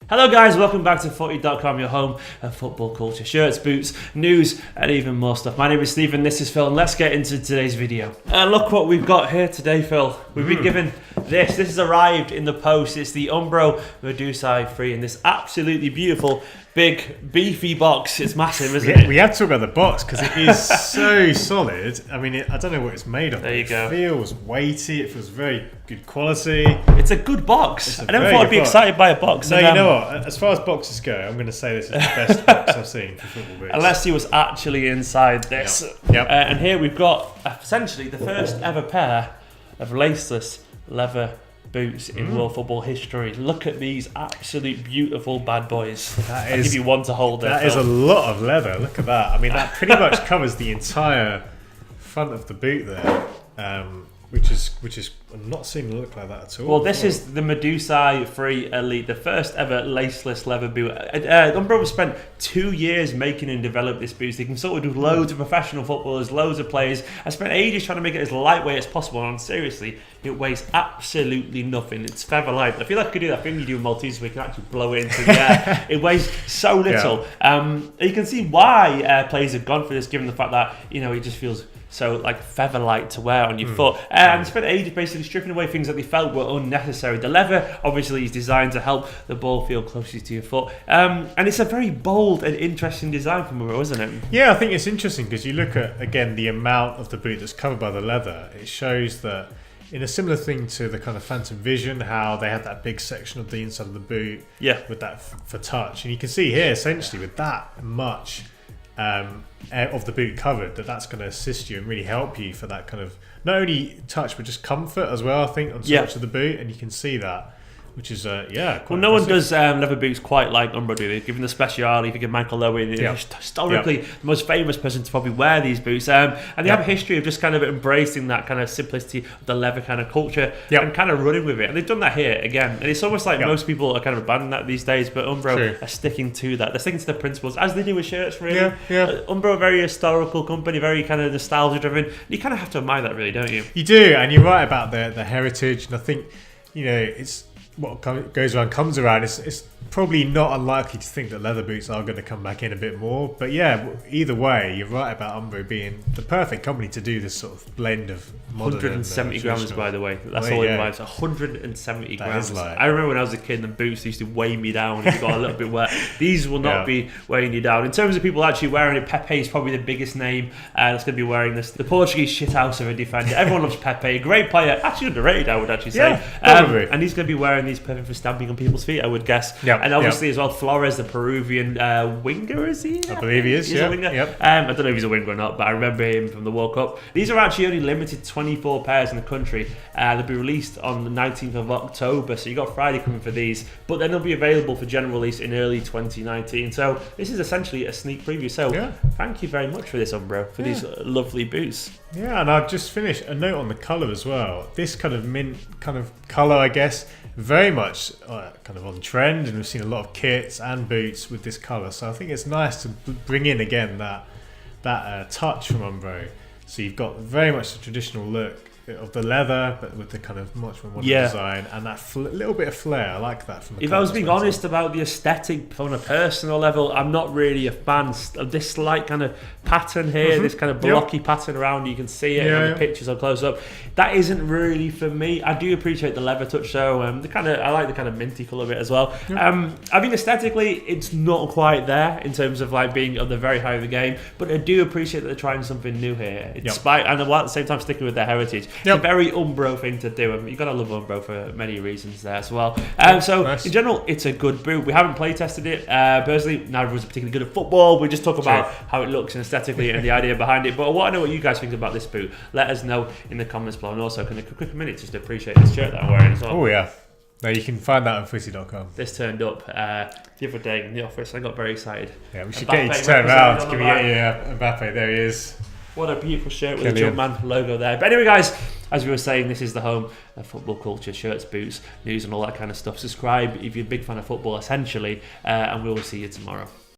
Hello guys, welcome back to FOOTY.COM, your home of football culture, shirts, boots, news and even more stuff. My name is Stephen, this is Phil, and let's get into today's video. And look what we've got here today, Phil. We've been given this has arrived in the post. It's the Umbro Medusae 3 in this absolutely beautiful, big, beefy box. It's massive, isn't it? We have to talk about the box because it is so solid. I mean, I don't know what it's made of. There you go. It feels weighty, it feels very good quality. It's a good box. I never thought I'd be excited by a box. No, you know what? As far as boxes go, I'm going to say this is the best box I've seen for football boots. Unless he was actually inside this. Yep. And here we've got essentially the first ever pair of laceless leather boots in world football history. Look at these absolute beautiful bad boys. I'll give you one to hold there. That is a lot of leather. Look at that. I mean, that pretty much covers the entire front of the boot there, which is I'm not seeing it look like that at all. Well, this is the Medusae 3 Elite, the first ever laceless leather boot. Umbro spent 2 years making and develop this boot. They consulted with loads of professional footballers, loads of players. I spent ages trying to make it as lightweight as possible, and seriously, it weighs absolutely nothing. It's feather light. I feel like I could do that thing you do in Maltese where you can actually blow it into the air. It weighs so little. You can see why players have gone for this, given the fact that, you know, it just feels so like feather light to wear on your foot. And spent ages basically stripping away things that they felt were unnecessary. The leather obviously is designed to help the ball feel closer to your foot. And it's a very bold and interesting design from Umbro, isn't it? Yeah, I think it's interesting because you look at, again, the amount of the boot that's covered by the leather. It shows that in a similar thing to the kind of Phantom Vision, how they had that big section of the inside of the boot with that for touch. And you can see here, essentially, with that much of the boot covered, that's going to assist you and really help you for that kind of not only touch but just comfort as well, I think, on so much of the boot. And you can see that, which is quite well, no one does leather boots quite like Umbro, do they? Given the speciality, if you give Michael Owen, historically the most famous person to probably wear these boots, and they have a history of just kind of embracing that kind of simplicity of the leather kind of culture and kind of running with it. And they've done that here again, and it's almost like most people are kind of abandoning that these days, but Umbro are sticking to that. They're sticking to the principles as they do with shirts, really. Umbro, a very historical company, very kind of nostalgia driven. You kind of have to admire that, really, don't you? You do, and you're right about the heritage. And I think, you know, it's what goes around comes around. It's probably not unlikely to think that leather boots are going to come back in a bit more. But yeah, either way, you're right about Umbro being the perfect company to do this sort of blend of modern 170 grams, by the way. That's all it weighs. 170 grams. I remember when I was a kid, the boots used to weigh me down if you got a little bit wet. These will not be weighing you down. In terms of people actually wearing it, Pepe is probably the biggest name that's going to be wearing this. The Portuguese shithouse of a defender. Everyone loves Pepe. A great player. Actually underrated, I would actually say. Probably. And he's going to be wearing these perfect for stamping on people's feet, I would guess. And obviously as well, Flores, the Peruvian winger, is he? I believe he is. He's a winger. I don't know if he's a winger or not, but I remember him from the World Cup. These are actually only limited 24 pairs in the country. They'll be released on the 19th of October, so you got Friday coming for these, but then they'll be available for general release in early 2019. So this is essentially a sneak preview. So thank you very much for this, Umbro, for these lovely boots. Yeah, and I've just finished a note on the colour as well. This kind of mint kind of colour, I guess, very much kind of on trend, and we've seen a lot of kits and boots with this colour. So I think it's nice to bring in again that touch from Umbro. So you've got very much the traditional look of the leather, but with the kind of much more modern design and that little bit of flair. I like that. From the if I was being honest about the aesthetic on a personal level, I'm not really a fan of this slight kind of pattern here, this kind of blocky pattern around. You can see it in the pictures on close up. That isn't really for me. I do appreciate the leather touch though. I like the kind of minty colour of it as well. I think aesthetically, it's not quite there in terms of like being on the very high of the game, but I do appreciate that they're trying something new here. And at the same time sticking with their heritage. It's a very Umbro thing to do, and you've got to love Umbro for many reasons there as well. In general, it's a good boot. We haven't play tested it. Personally, neither of us are particularly good at football. We just talk about how it looks and aesthetically and the idea behind it. But I want to know what you guys think about this boot. Let us know in the comments below. And also, can a quick minute just to appreciate this shirt that I'm wearing as well. Oh yeah. No, you can find that on FOOTY.COM. This turned up the other day in the office. I got very excited. Yeah, we should get you to turn around. Give me Mbappe. There he is. What a beautiful shirt with the Jumpman logo there. But anyway, guys, as we were saying, this is the home of football culture, shirts, boots, news and all that kind of stuff. Subscribe if you're a big fan of football, essentially, and we will see you tomorrow.